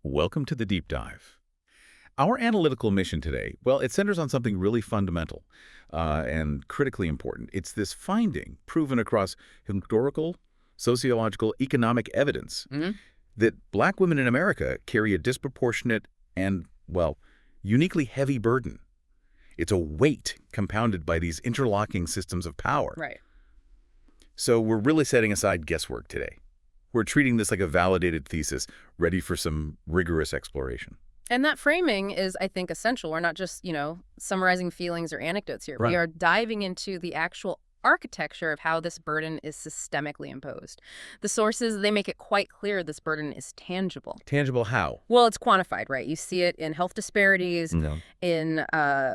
Welcome to the Deep Dive. Our analytical mission today, well, it centers on something really fundamental and critically important. It's this finding, proven across historical, sociological, economic evidence, that black women in America carry a disproportionate and, well, uniquely heavy burden. It's a weight compounded by these interlocking systems of power. Right. So we're really setting aside guesswork today. We're treating this like a validated thesis, ready for some rigorous exploration. And that framing is, I think, essential. We're not just, summarizing feelings or anecdotes here. Right. We are diving into the actual architecture of how this burden is systemically imposed. The sources, they make it quite clear this burden is tangible. Tangible how? Well, it's quantified, right? You see it in health disparities, No. in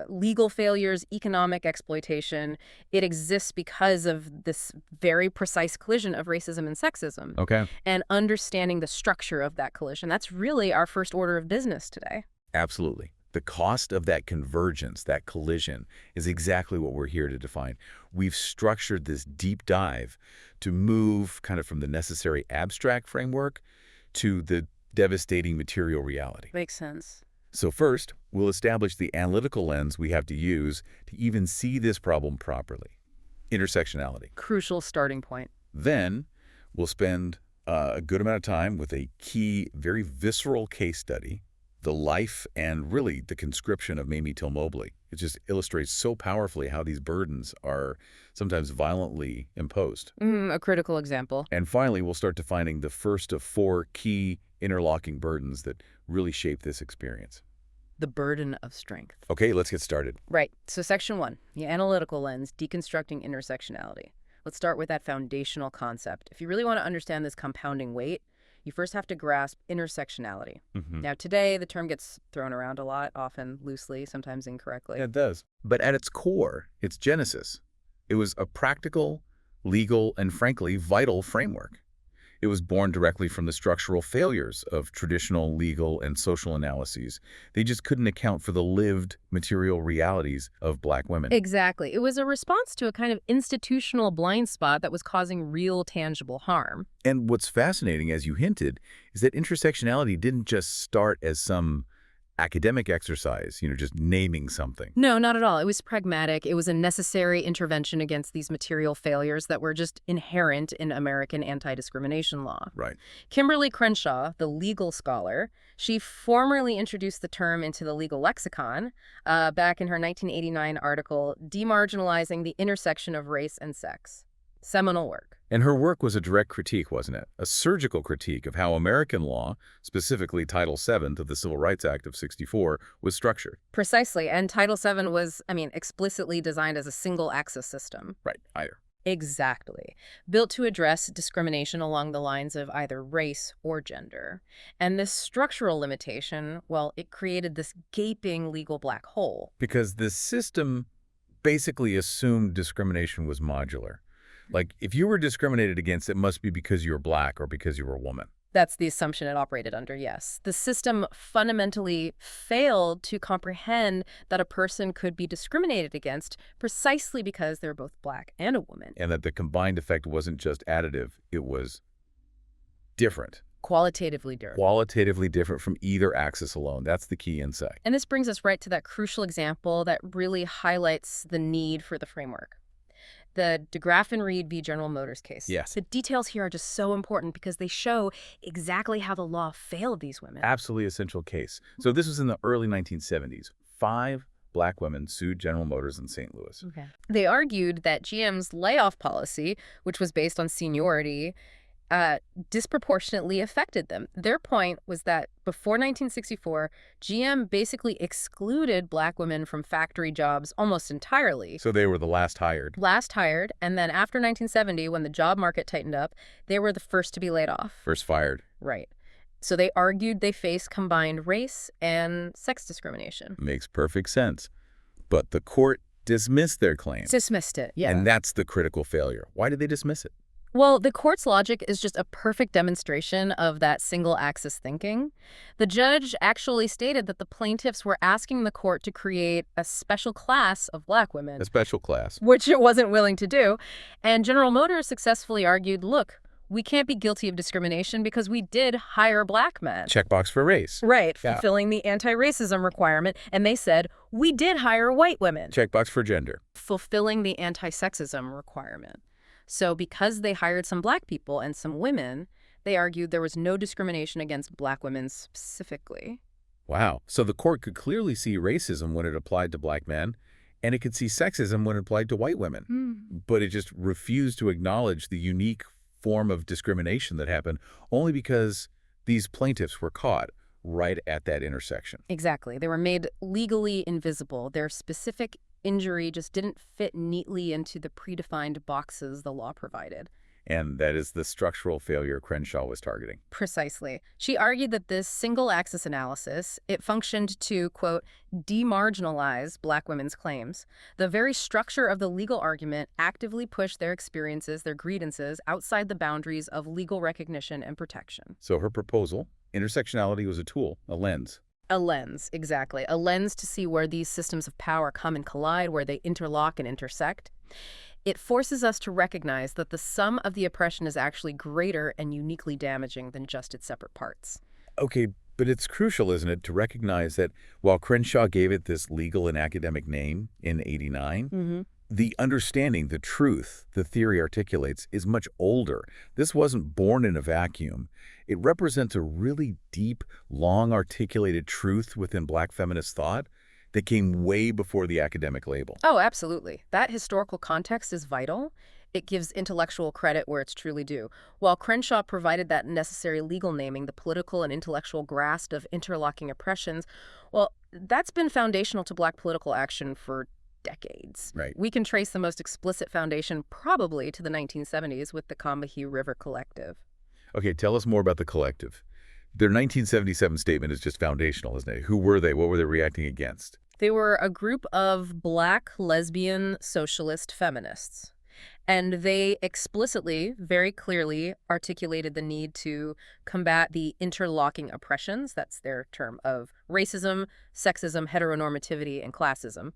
legal failures, economic exploitation. It exists because of this very precise collision of racism and sexism. Okay. And understanding the structure of that collision. That's really our first order of business today. Absolutely. The cost of that convergence, that collision, is exactly what we're here to define. We've structured this deep dive to move kind of from the necessary abstract framework to the devastating material reality. Makes sense. So first, we'll establish the analytical lens we have to use to even see this problem properly. Intersectionality. Crucial starting point. Then we'll spend a good amount of time with a key, very visceral case study, the life and really the conscription of Mamie Till-Mobley. It just illustrates so powerfully how these burdens are sometimes violently imposed. A critical example. And finally, we'll start defining the first of four key interlocking burdens that really shape this experience. The burden of strength. Okay, let's get started. Right. So section 1, the analytical lens, deconstructing intersectionality. Let's start with that foundational concept. If you really want to understand this compounding weight, you first have to grasp intersectionality. Now, today, the term gets thrown around a lot, often loosely, sometimes incorrectly. Yeah, it does. But at its core, its genesis, it was a practical, legal, and frankly, vital framework. It was born directly from the structural failures of traditional legal and social analyses. They just couldn't account for the lived material realities of black women. Exactly. It was a response to a kind of institutional blind spot that was causing real, tangible harm. And what's fascinating, as you hinted, is that intersectionality didn't just start as some academic exercise, just naming something. No, not at all. It was pragmatic. It was a necessary intervention against these material failures that were just inherent in American anti-discrimination law. Right. Kimberly Crenshaw, the legal scholar, she formally introduced the term into the legal lexicon back in her 1989 article, Demarginalizing the Intersection of Race and Sex. Seminal work. And her work was a direct critique, wasn't it? A surgical critique of how American law, specifically Title VII of the Civil Rights Act of '64, was structured. Precisely. And Title VII was, explicitly designed as a single-axis system. Right, either. Exactly. Built to address discrimination along the lines of either race or gender. And this structural limitation, well, it created this gaping legal black hole. Because the system basically assumed discrimination was modular. Like, if you were discriminated against, it must be because you were black or because you were a woman. That's the assumption it operated under, yes. The system fundamentally failed to comprehend that a person could be discriminated against precisely because they're both black and a woman. And that the combined effect wasn't just additive, it was different. Qualitatively different. Qualitatively different from either axis alone. That's the key insight. And this brings us right to that crucial example that really highlights the need for the framework. The DeGraff and Reed v. General Motors case. Yes. The details here are just so important because they show exactly how the law failed these women. Absolutely essential case. So this was in the early 1970s. 5 black women sued General Motors in St. Louis. Okay. They argued that GM's layoff policy, which was based on seniority, disproportionately affected them. Their point was that before 1964, GM basically excluded black women from factory jobs almost entirely. So they were the last hired. Last hired, and then after 1970, when the job market tightened up, they were the first to be laid off. First fired. Right. So they argued they faced combined race and sex discrimination. Makes perfect sense. But the court dismissed their claim. Dismissed it, yeah. And that's the critical failure. Why did they dismiss it? Well, the court's logic is just a perfect demonstration of that single-axis thinking. The judge actually stated that the plaintiffs were asking the court to create a special class of black women. A special class. Which it wasn't willing to do. And General Motors successfully argued, look, we can't be guilty of discrimination because we did hire black men. Checkbox for race. Right, Yeah. fulfilling the anti-racism requirement. And they said, we did hire white women. Checkbox for gender. Fulfilling the anti-sexism requirement. So because they hired some black people and some women, they argued there was no discrimination against black women specifically. Wow. So the court could clearly see racism when it applied to black men, and it could see sexism when it applied to white women. But it just refused to acknowledge the unique form of discrimination that happened only because these plaintiffs were caught right at that intersection. Exactly. They were made legally invisible. Their specific injury just didn't fit neatly into the predefined boxes the law provided. And that is the structural failure Crenshaw was targeting. Precisely. She argued that this single-axis analysis, it functioned to, quote, demarginalize black women's claims. The very structure of the legal argument actively pushed their experiences, their grievances, outside the boundaries of legal recognition and protection. So her proposal, intersectionality, was a tool, a lens. A lens, exactly. A lens to see where these systems of power come and collide, where they interlock and intersect. It forces us to recognize that the sum of the oppression is actually greater and uniquely damaging than just its separate parts. Okay, but it's crucial, isn't it, to recognize that while Crenshaw gave it this legal and academic name in '89, the understanding, the truth the theory articulates is much older. This wasn't born in a vacuum. It represents a really deep, long-articulated truth within black feminist thought that came way before the academic label. Oh, absolutely. That historical context is vital. It gives intellectual credit where it's truly due. While Crenshaw provided that necessary legal naming, the political and intellectual grasp of interlocking oppressions, well, that's been foundational to black political action for decades. Right. We can trace the most explicit foundation probably to the 1970s with the Combahee River Collective. Okay, tell us more about the collective. Their 1977 statement is just foundational, isn't it? Who were they? What were they reacting against? They were a group of black lesbian socialist feminists. And they explicitly, very clearly, articulated the need to combat the interlocking oppressions, that's their term, of racism, sexism, heteronormativity, and classism,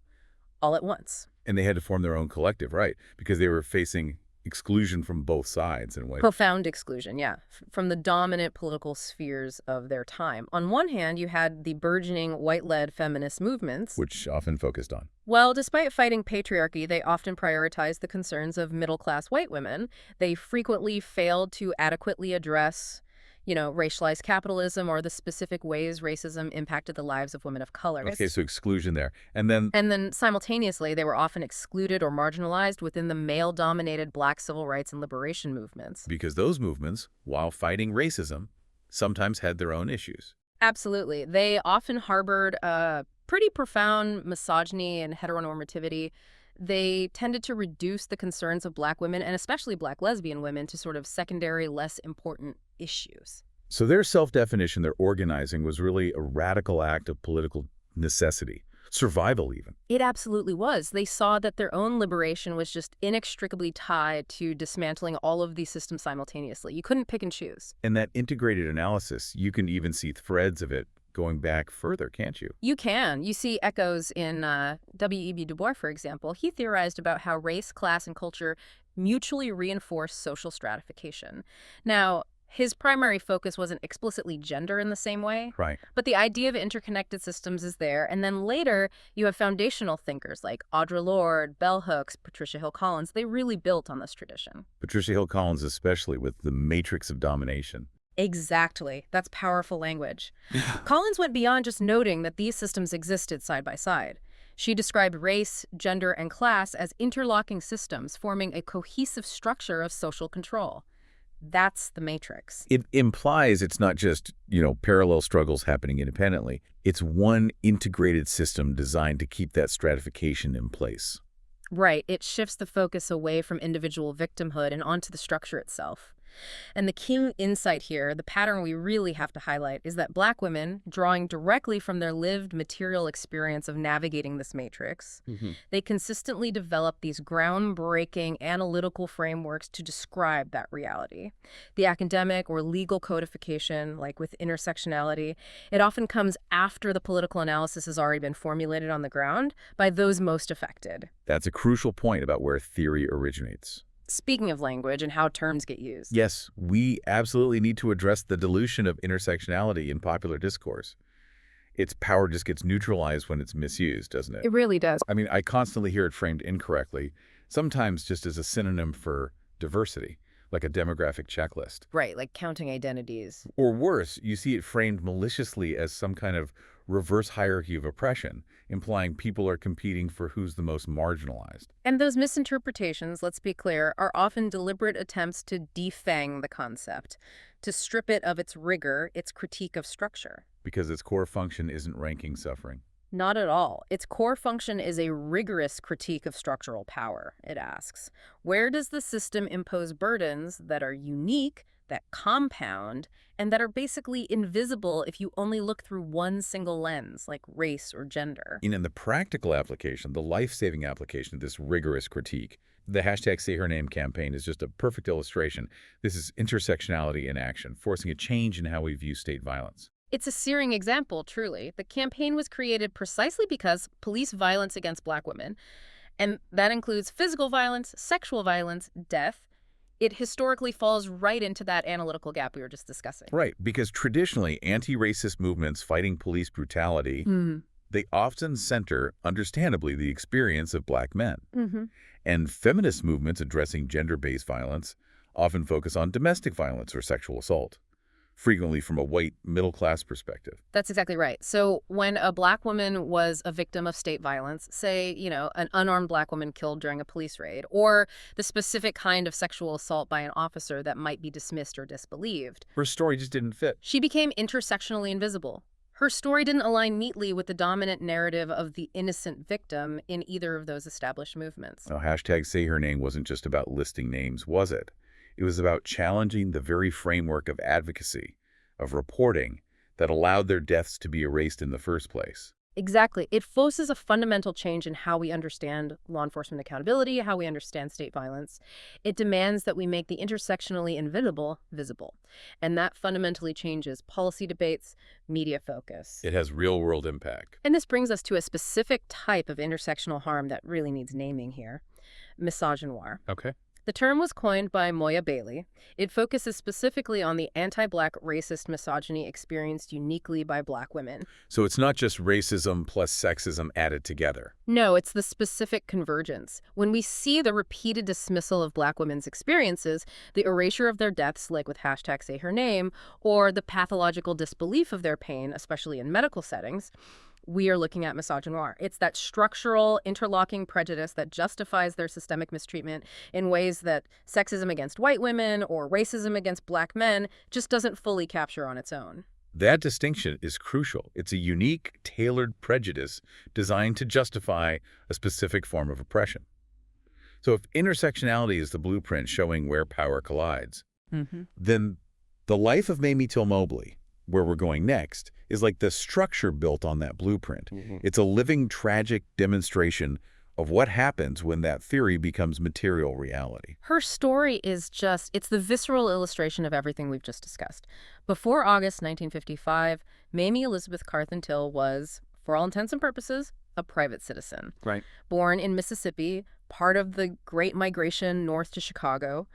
all at once. And they had to form their own collective, right? Because they were facing exclusion from both sides in a way. Profound exclusion, yeah, from the dominant political spheres of their time. On one hand, you had the burgeoning white-led feminist movements, Which often focused on. well, despite fighting patriarchy, they often prioritized the concerns of middle-class white women. They frequently failed to adequately address, racialized capitalism or the specific ways racism impacted the lives of women of color. Okay, so exclusion there. And then Simultaneously, they were often excluded or marginalized within the male-dominated black civil rights and liberation movements. because those movements, while fighting racism, sometimes had their own issues. Absolutely. They often harbored pretty profound misogyny and heteronormativity. They tended to reduce the concerns of black women, and especially black lesbian women, to sort of secondary, less important issues. So their self-definition, their organizing, was really a radical act of political necessity. Survival, even. It absolutely was. They saw that their own liberation was just inextricably tied to dismantling all of these systems simultaneously. You couldn't pick and choose. And that integrated analysis, you can even see threads of it going back further, can't you? You can. You see echoes in W.E.B. Du Bois, for example. He theorized about how race, class, and culture mutually reinforce social stratification. Now, his primary focus wasn't explicitly gender in the same way, Right. but the idea of interconnected systems is there. And then later, you have foundational thinkers like Audre Lorde, Bell Hooks, Patricia Hill Collins. They really built on this tradition. Patricia Hill Collins especially, with the matrix of domination. Exactly. That's powerful language. Collins went beyond just noting that these systems existed side by side. She described race, gender, and class as interlocking systems forming a cohesive structure of social control. That's the matrix. It implies it's not just, parallel struggles happening independently. It's one integrated system designed to keep that stratification in place. Right. It shifts the focus away from individual victimhood and onto the structure itself. And the key insight here, the pattern we really have to highlight, is that black women, drawing directly from their lived material experience of navigating this matrix, they consistently develop these groundbreaking analytical frameworks to describe that reality. The academic or legal codification, like with intersectionality, it often comes after the political analysis has already been formulated on the ground by those most affected. That's a crucial point about where theory originates. Speaking of language and how terms get used. Yes, we absolutely need to address the dilution of intersectionality in popular discourse. Its power just gets neutralized when it's misused, doesn't it? It really does. I mean, I constantly hear it framed incorrectly, sometimes just as a synonym for diversity, like a demographic checklist. Right, like counting identities. Or worse, you see it framed maliciously as some kind of reverse hierarchy of oppression, implying people are competing for who's the most marginalized. And those misinterpretations, let's be clear, are often deliberate attempts to defang the concept, to strip it of its rigor, its critique of structure. Because its core function isn't ranking suffering. Not at all. Its core function is a rigorous critique of structural power, it asks. Where does the system impose burdens that are unique, that compound, and that are basically invisible if you only look through one single lens, like race or gender? And in the practical application, the life-saving application of this rigorous critique, the hashtag Say Her Name campaign is just a perfect illustration. This is intersectionality in action, forcing a change in how we view state violence. It's a searing example, truly. The campaign was created precisely because police violence against Black women, and that includes physical violence, sexual violence, death, it historically falls right into that analytical gap we were just discussing. Right, because traditionally, anti-racist movements fighting police brutality, they often center, understandably, the experience of Black men. And feminist movements addressing gender-based violence often focus on domestic violence or sexual assault, frequently from a white middle-class perspective. That's exactly right. So when a Black woman was a victim of state violence, say, an unarmed Black woman killed during a police raid, or the specific kind of sexual assault by an officer that might be dismissed or disbelieved, Her story just didn't fit. she became intersectionally invisible. Her story didn't align neatly with the dominant narrative of the innocent victim in either of those established movements. Now, hashtag Say Her Name wasn't just about listing names, was it? It was about challenging the very framework of advocacy, of reporting, that allowed their deaths to be erased in the first place. Exactly. It forces a fundamental change in how we understand law enforcement accountability, how we understand state violence. It demands that we make the intersectionally invisible visible. And that fundamentally changes policy debates, media focus. It has real-world impact. And this brings us to a specific type of intersectional harm that really needs naming here: misogynoir. Okay. The term was coined by Moya Bailey. It focuses specifically on the anti-Black racist misogyny experienced uniquely by Black women. So it's not just racism plus sexism added together. No, it's the specific convergence. When we see the repeated dismissal of Black women's experiences, the erasure of their deaths, like with hashtag Say Her Name, or the pathological disbelief of their pain, especially in medical settings, we are looking at misogynoir. It's that structural, interlocking prejudice that justifies their systemic mistreatment in ways that sexism against white women or racism against Black men just doesn't fully capture on its own. That distinction is crucial. It's a unique, tailored prejudice designed to justify a specific form of oppression. So if intersectionality is the blueprint showing where power collides, then the life of Mamie Till-Mobley, where we're going next, is like the structure built on that blueprint. It's a living, tragic demonstration of what happens when that theory becomes material reality. Her story is it's the visceral illustration of everything we've just discussed. Before August 1955, Mamie Elizabeth Carthen Till was, for all intents and purposes, a private citizen. Right. Born in Mississippi, part of the Great Migration north to Chicago,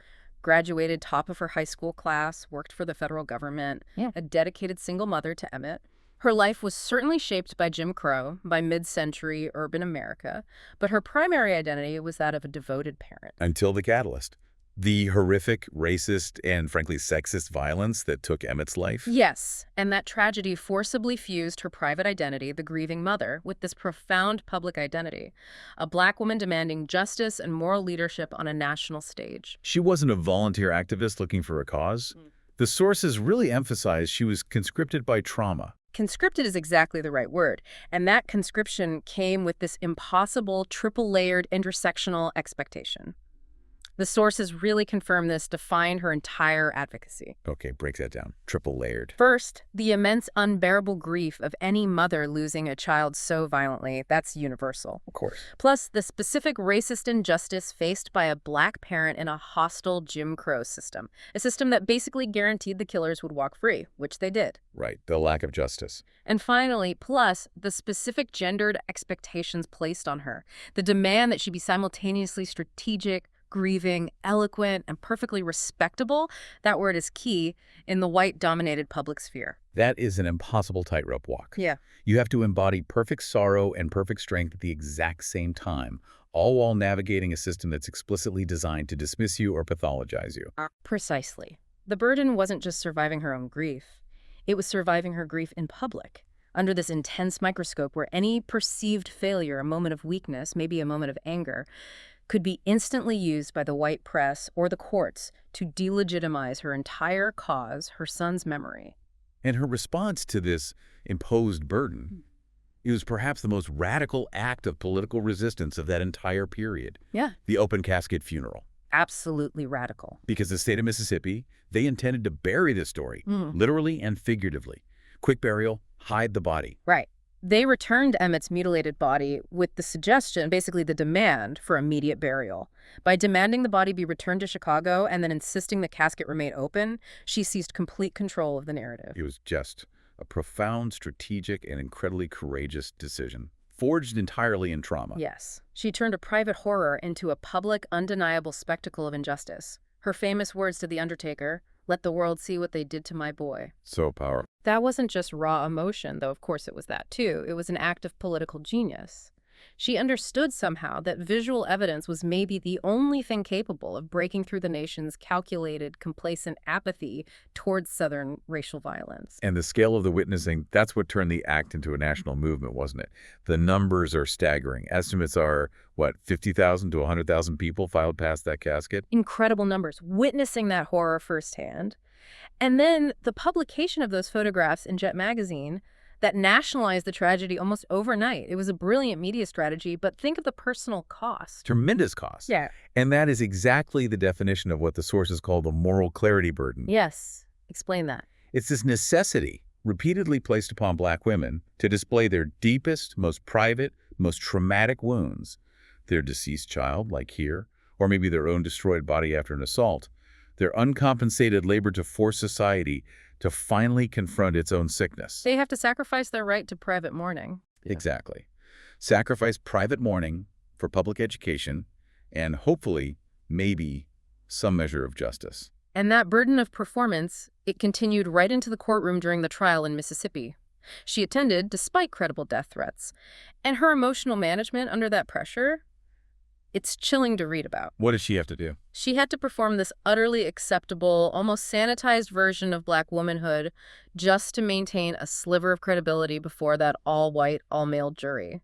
graduated top of her high school class, worked for the federal government, a dedicated single mother to Emmett. Her life was certainly shaped by Jim Crow, by mid-century urban America, but her primary identity was that of a devoted parent. Until the catalyst. The horrific, racist, and frankly sexist violence that took Emmett's life? Yes, and that tragedy forcibly fused her private identity, the grieving mother, with this profound public identity, a Black woman demanding justice and moral leadership on a national stage. She wasn't a volunteer activist looking for a cause. The sources really emphasize she was conscripted by trauma. Conscripted is exactly the right word, and that conscription came with this impossible, triple-layered intersectional expectation. The sources really confirm this, define her entire advocacy. Okay, break that down. Triple layered. First, the immense unbearable grief of any mother losing a child so violently, that's universal. Of course. Plus, the specific racist injustice faced by a Black parent in a hostile Jim Crow system, a system that basically guaranteed the killers would walk free, which they did. Right, the lack of justice. And finally, plus, the specific gendered expectations placed on her, the demand that she be simultaneously strategic, grieving, eloquent, and perfectly respectable. That word is key in the white-dominated public sphere. That is an impossible tightrope walk. Yeah. You have to embody perfect sorrow and perfect strength at the exact same time, all while navigating a system that's explicitly designed to dismiss you or pathologize you. Precisely. The burden wasn't just surviving her own grief. It was surviving her grief in public, under this intense microscope where any perceived failure, a moment of weakness, maybe a moment of anger, could be instantly used by the white press or the courts to delegitimize her entire cause, her son's memory. And her response to this imposed burden, it was perhaps the most radical act of political resistance of that entire period. Yeah. The open casket funeral. Absolutely radical. Because the state of Mississippi, they intended to bury this story, literally and figuratively. Quick burial, hide the body. Right. They returned Emmett's mutilated body with the suggestion, basically the demand, for immediate burial. By demanding the body be returned to Chicago and then insisting the casket remain open, she seized complete control of the narrative. It was just a profound, strategic, and incredibly courageous decision, forged entirely in trauma. Yes. She turned a private horror into a public, undeniable spectacle of injustice. Her famous words to the undertaker, "Let the world see what they did to my boy." So powerful. That wasn't just raw emotion, though of course it was that too. It was an act of political genius. She understood somehow that visual evidence was maybe the only thing capable of breaking through the nation's calculated, complacent apathy towards Southern racial violence. And the scale of the witnessing, that's what turned the act into a national movement, wasn't it? The numbers are staggering. Estimates are, 50,000 to 100,000 people filed past that casket? Incredible numbers, witnessing that horror firsthand. And then the publication of those photographs in Jet magazine that nationalized the tragedy almost overnight. It was a brilliant media strategy, but think of the personal cost. Tremendous cost. Yeah. And that is exactly the definition of what the sources call the moral clarity burden. Yes. Explain that. It's this necessity repeatedly placed upon Black women to display their deepest, most private, most traumatic wounds. Their deceased child, like here, or maybe their own destroyed body after an assault. Their uncompensated labor to force society to finally confront its own sickness. They have to sacrifice their right to private mourning. Exactly. Sacrifice private mourning for public education and hopefully, maybe, some measure of justice. And that burden of performance, it continued right into the courtroom during the trial in Mississippi. She attended despite credible death threats. And her emotional management under that pressure, it's chilling to read about. What did she have to do? She had to perform this utterly acceptable, almost sanitized version of Black womanhood just to maintain a sliver of credibility before that all-white, all-male jury.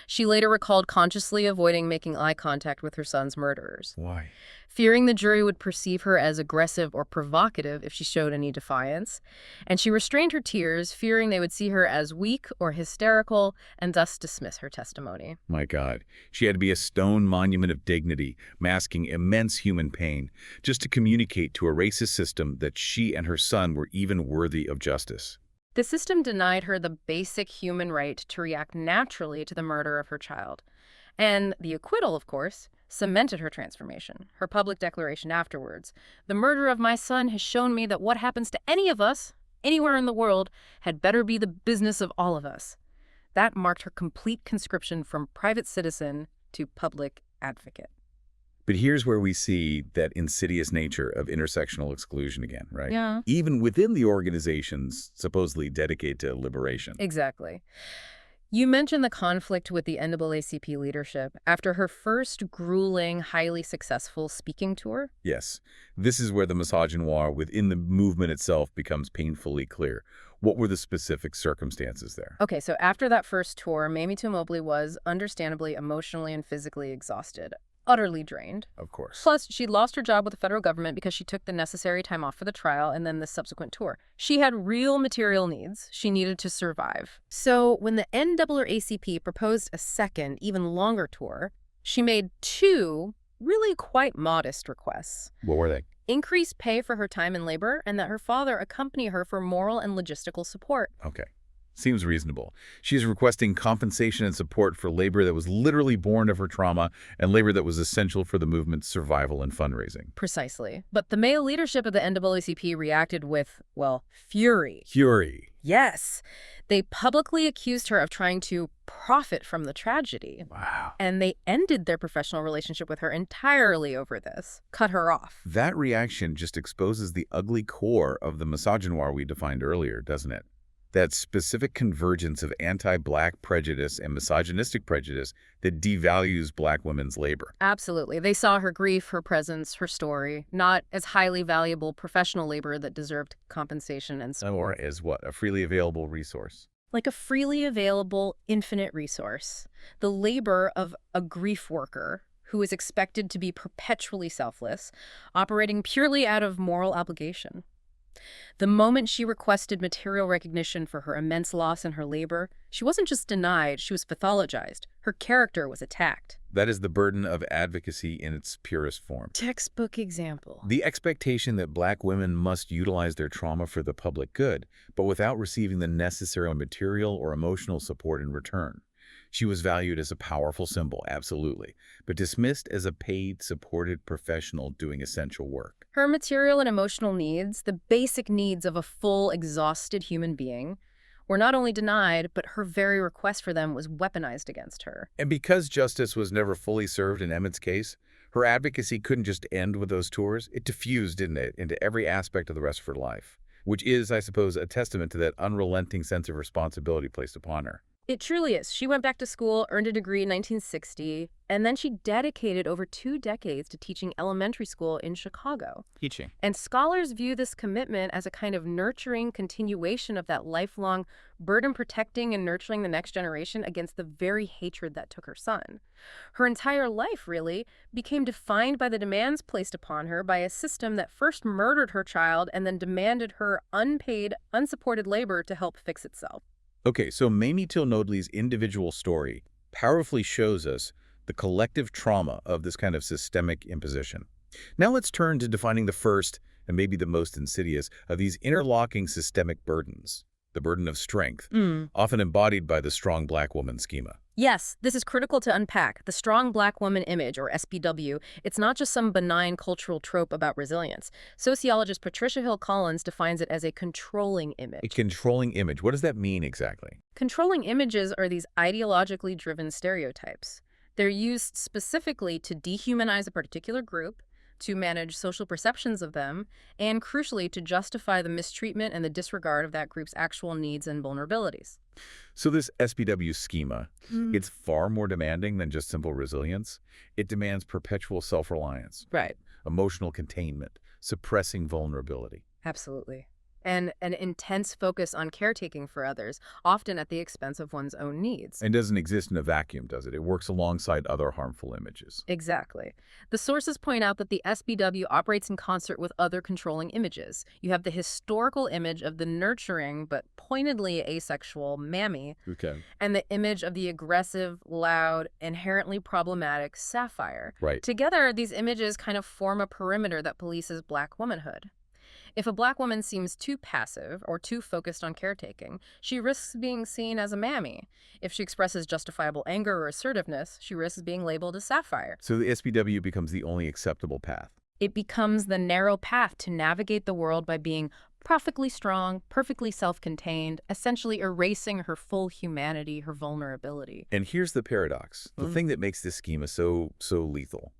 She later recalled consciously avoiding making eye contact with her son's murderers. Why? Fearing the jury would perceive her as aggressive or provocative if she showed any defiance. And she restrained her tears, fearing they would see her as weak or hysterical and thus dismiss her testimony. My God. She had to be a stone monument of dignity, masking immense human pain, just to communicate to a racist system that she and her son were even worthy of justice. The system denied her the basic human right to react naturally to the murder of her child. And the acquittal, of course, cemented her transformation. Her public declaration afterwards, "The murder of my son has shown me that what happens to any of us, anywhere in the world, had better be the business of all of us." That marked her complete conscription from private citizen to public advocate. But here's where we see that insidious nature of intersectional exclusion again, right? Yeah. Even within the organizations supposedly dedicated to liberation. Exactly. You mentioned the conflict with the NAACP leadership after her first grueling, highly successful speaking tour. Yes, this is where the misogynoir within the movement itself becomes painfully clear. What were the specific circumstances there? Okay, so after that first tour, Mamie Till-Mobley was understandably emotionally and physically exhausted, utterly drained. Of course. Plus, she'd lost her job with the federal government because she took the necessary time off for the trial and then the subsequent tour. She had real material needs she needed to survive. So when the NAACP proposed a second, even longer tour, she made two really quite modest requests. What were they? Increased pay for her time and labor, and that her father accompany her for moral and logistical support. Okay. Seems reasonable. She's requesting compensation and support for labor that was literally born of her trauma and labor that was essential for the movement's survival and fundraising. Precisely. But the male leadership of the NAACP reacted with, well, fury. Fury. Yes. They publicly accused her of trying to profit from the tragedy. Wow. And they ended their professional relationship with her entirely over this. Cut her off. That reaction just exposes the ugly core of the misogynoir we defined earlier, doesn't it? That specific convergence of anti-Black prejudice and misogynistic prejudice that devalues Black women's labor. Absolutely. They saw her grief, her presence, her story, not as highly valuable professional labor that deserved compensation and support. Or as what? A freely available resource. Like a freely available, infinite resource. The labor of a grief worker who is expected to be perpetually selfless, operating purely out of moral obligation. The moment she requested material recognition for her immense loss in her labor, she wasn't just denied, she was pathologized. Her character was attacked. That is the burden of advocacy in its purest form. Textbook example. The expectation that Black women must utilize their trauma for the public good, but without receiving the necessary material or emotional support in return. She was valued as a powerful symbol, absolutely, but dismissed as a paid, supported professional doing essential work. Her material and emotional needs, the basic needs of a full, exhausted human being, were not only denied, but her very request for them was weaponized against her. And because justice was never fully served in Emmett's case, her advocacy couldn't just end with those tours. It diffused, didn't it, into every aspect of the rest of her life, which is, I suppose, a testament to that unrelenting sense of responsibility placed upon her. It truly is. She went back to school, earned a degree in 1960, and then she dedicated over 2 decades to teaching elementary school in Chicago. Teaching. And scholars view this commitment as a kind of nurturing continuation of that lifelong burden protecting and nurturing the next generation against the very hatred that took her son. Her entire life, really, became defined by the demands placed upon her by a system that first murdered her child and then demanded her unpaid, unsupported labor to help fix itself. Okay, so Mamie Till-Mobley's individual story powerfully shows us the collective trauma of this kind of systemic imposition. Now let's turn to defining the first, and maybe the most insidious, of these interlocking systemic burdens. The burden of strength, often embodied by the strong Black woman schema. Yes, this is critical to unpack. The strong Black woman image, or SBW, it's not just some benign cultural trope about resilience. Sociologist Patricia Hill Collins defines it as a controlling image. A controlling image. What does that mean exactly? Controlling images are these ideologically driven stereotypes. They're used specifically to dehumanize a particular group, to manage social perceptions of them, and crucially to justify the mistreatment and the disregard of that group's actual needs and vulnerabilities. So this SBW schema, it's far more demanding than just simple resilience. It demands perpetual self-reliance, Right. emotional containment, suppressing vulnerability. Absolutely. And an intense focus on caretaking for others, often at the expense of one's own needs. And doesn't exist in a vacuum, does it? It works alongside other harmful images. Exactly. The sources point out that the SBW operates in concert with other controlling images. You have the historical image of the nurturing but pointedly asexual Mamie, Okay. and the image of the aggressive, loud, inherently problematic Sapphire. Right. Together, these images kind of form a perimeter that polices Black womanhood. If a Black woman seems too passive or too focused on caretaking, she risks being seen as a Mammy. If she expresses justifiable anger or assertiveness, she risks being labeled a Sapphire. So the SBW becomes the only acceptable path. It becomes the narrow path to navigate the world by being perfectly strong, perfectly self-contained, essentially erasing her full humanity, her vulnerability. And here's the paradox, the thing that makes this schema so lethal.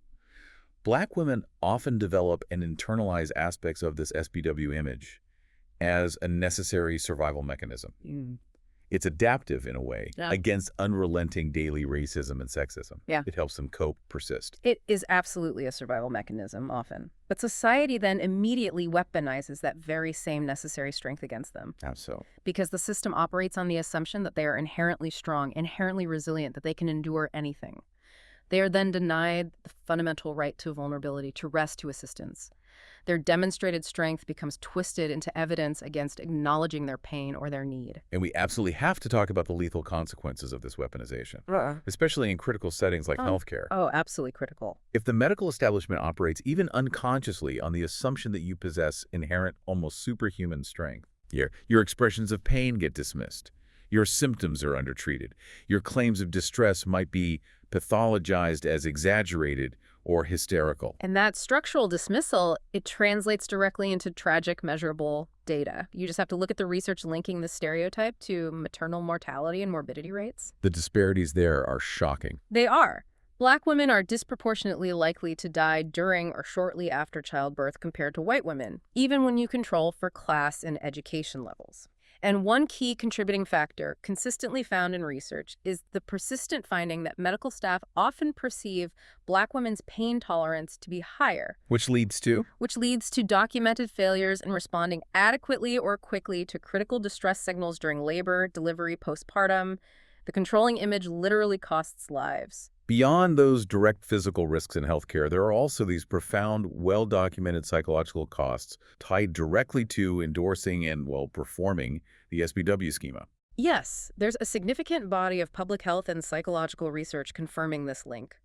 Black women often develop and internalize aspects of this SBW image as a necessary survival mechanism. It's adaptive in a way against unrelenting daily racism and sexism. Yeah. It helps them cope, persist. It is absolutely a survival mechanism, often. But society then immediately weaponizes that very same necessary strength against them. How so? Because the system operates on the assumption that they are inherently strong, inherently resilient, that they can endure anything. They are then denied the fundamental right to vulnerability, to rest, to assistance. Their demonstrated strength becomes twisted into evidence against acknowledging their pain or their need. And we absolutely have to talk about the lethal consequences of this weaponization, especially in critical settings like healthcare. Oh, absolutely critical. If the medical establishment operates even unconsciously on the assumption that you possess inherent, almost superhuman strength, your expressions of pain get dismissed. Your symptoms are undertreated. Your claims of distress might be pathologized as exaggerated or hysterical. And that structural dismissal, it translates directly into tragic, measurable data. You just have to look at the research linking the stereotype to maternal mortality and morbidity rates. The disparities there are shocking. They are. Black women are disproportionately likely to die during or shortly after childbirth compared to white women, even when you control for class and education levels. And one key contributing factor consistently found in research is the persistent finding that medical staff often perceive Black women's pain tolerance to be higher. Which leads to? Which leads to documented failures in responding adequately or quickly to critical distress signals during labor, delivery, postpartum. The controlling image literally costs lives. Beyond those direct physical risks in healthcare, there are also these profound, well-documented psychological costs tied directly to endorsing and, well, performing the SBW schema. Yes, there's a significant body of public health and psychological research confirming this link.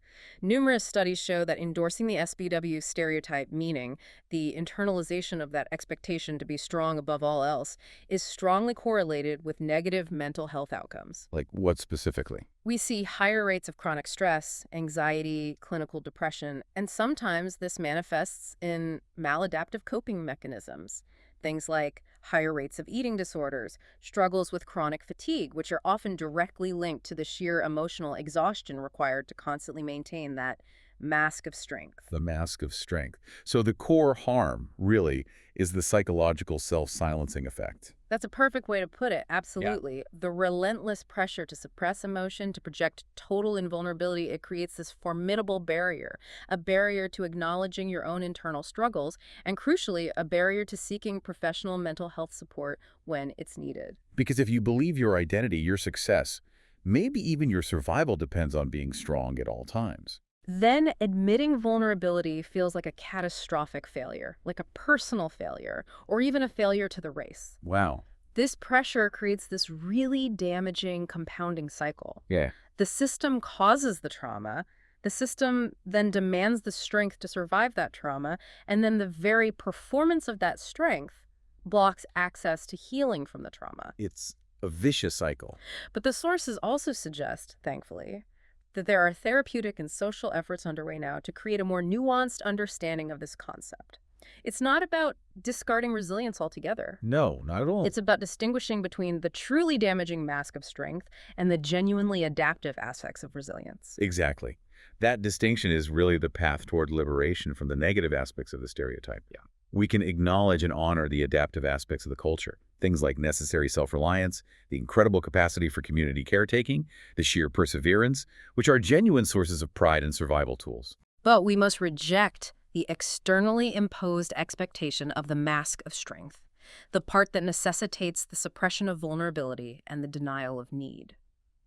Numerous studies show that endorsing the SBW stereotype, meaning the internalization of that expectation to be strong above all else, is strongly correlated with negative mental health outcomes. Like what specifically? We see higher rates of chronic stress, anxiety, clinical depression, and sometimes this manifests in maladaptive coping mechanisms. Things like higher rates of eating disorders, struggles with chronic fatigue, which are often directly linked to the sheer emotional exhaustion required to constantly maintain that mask of strength. The mask of strength. So the core harm, really, is the psychological self-silencing effect. That's a perfect way to put it, absolutely. Yeah. The relentless pressure to suppress emotion, to project total invulnerability, it creates this formidable barrier, a barrier to acknowledging your own internal struggles, and crucially, a barrier to seeking professional mental health support when it's needed. Because if you believe your identity, your success, maybe even your survival depends on being strong at all times, then admitting vulnerability feels like a catastrophic failure, like a personal failure, or even a failure to the race. Wow. This pressure creates this really damaging compounding cycle. Yeah. The system causes the trauma, the system then demands the strength to survive that trauma, and then the very performance of that strength blocks access to healing from the trauma. It's a vicious cycle. But the sources also suggest, thankfully, that there are therapeutic and social efforts underway now to create a more nuanced understanding of this concept. It's not about discarding resilience altogether. No, not at all. It's about distinguishing between the truly damaging mask of strength and the genuinely adaptive aspects of resilience. Exactly. That distinction is really the path toward liberation from the negative aspects of the stereotype. Yeah. We can acknowledge and honor the adaptive aspects of the culture. Things like necessary self-reliance, the incredible capacity for community caretaking, the sheer perseverance, which are genuine sources of pride and survival tools. But we must reject the externally imposed expectation of the mask of strength, the part that necessitates the suppression of vulnerability and the denial of need.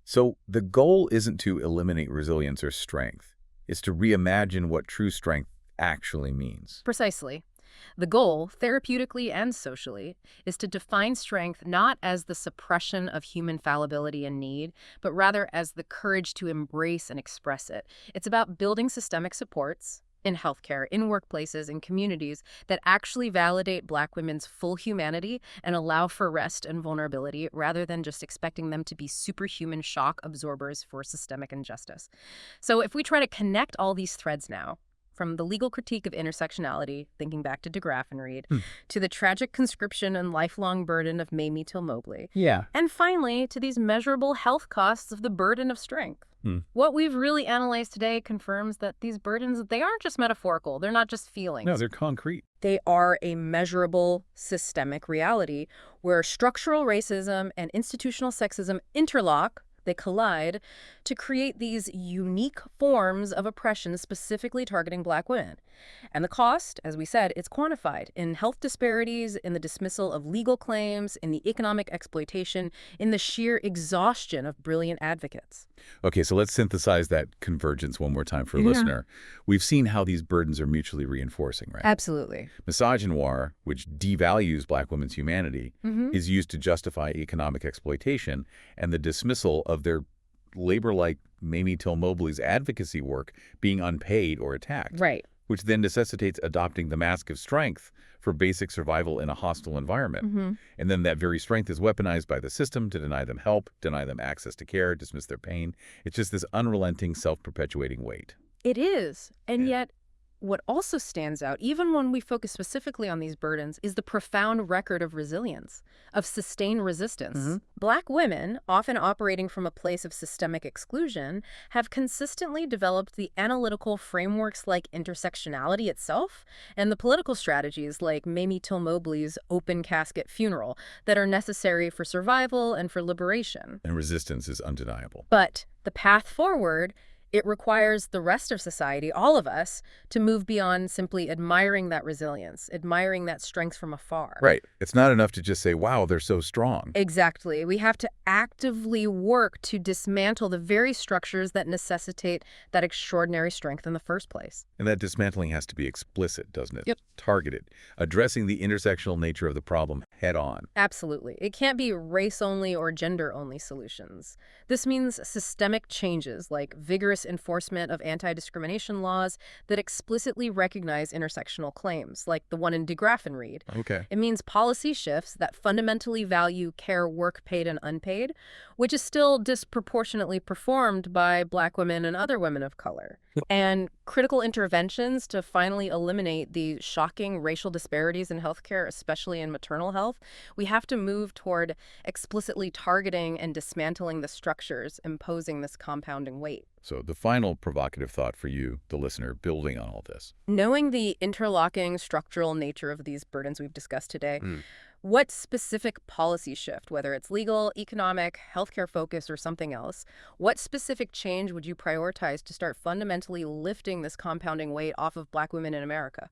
So the goal isn't to eliminate resilience or strength. It's to reimagine what true strength actually means. Precisely. The goal, therapeutically and socially, is to define strength not as the suppression of human fallibility and need, but rather as the courage to embrace and express it. It's about building systemic supports in healthcare, in workplaces, in communities that actually validate Black women's full humanity and allow for rest and vulnerability rather than just expecting them to be superhuman shock absorbers for systemic injustice. So if we try to connect all these threads now, from the legal critique of intersectionality, thinking back to DeGraff and Reed, to the tragic conscription and lifelong burden of Mamie Till-Mobley. Yeah. And finally, to these measurable health costs of the burden of strength. What we've really analyzed today confirms that these burdens, they aren't just metaphorical. They're not just feelings. No, they're concrete. They are a measurable systemic reality where structural racism and institutional sexism interlock, they collide, to create these unique forms of oppression specifically targeting Black women. And the cost, as we said, it's quantified in health disparities, in the dismissal of legal claims, in the economic exploitation, in the sheer exhaustion of brilliant advocates. Okay, so let's synthesize that convergence one more time for a listener. We've seen how these burdens are mutually reinforcing, right? Absolutely. Misogynoir, which devalues Black women's humanity, is used to justify economic exploitation, and the dismissal of their labor like Mamie Till-Mobley's advocacy work being unpaid or attacked. Right. which then necessitates adopting the mask of strength for basic survival in a hostile environment. And then that very strength is weaponized by the system to deny them help, deny them access to care, dismiss their pain. It's just this unrelenting, self-perpetuating weight. It is. And Yeah. yet, what also stands out, even when we focus specifically on these burdens, is the profound record of resilience, of sustained resistance. Black women, often operating from a place of systemic exclusion, have consistently developed the analytical frameworks like intersectionality itself and the political strategies like Mamie Till-Mobley's open casket funeral that are necessary for survival and for liberation. And resistance is undeniable. But the path forward, it requires the rest of society, all of us, to move beyond simply admiring that resilience, admiring that strength from afar. Right. It's not enough to just say, wow, they're so strong. Exactly. We have to actively work to dismantle the very structures that necessitate that extraordinary strength in the first place. And that dismantling has to be explicit, doesn't it? Yep. Targeted, addressing the intersectional nature of the problem head on. Absolutely. It can't be race-only or gender-only solutions. This means systemic changes like vigorous enforcement of anti-discrimination laws that explicitly recognize intersectional claims, like the one in DeGraff and Reed. Okay. It means policy shifts that fundamentally value care work paid and unpaid, which is still disproportionately performed by Black women and other women of color. And critical interventions to finally eliminate the shocking racial disparities in healthcare, especially in maternal health. We have to move toward explicitly targeting and dismantling the structures imposing this compounding weight. So the final provocative thought for you, the listener, building on all this. Knowing the interlocking structural nature of these burdens we've discussed today, what specific policy shift, whether it's legal, economic, healthcare focused, or something else, what specific change would you prioritize to start fundamentally lifting this compounding weight off of Black women in America?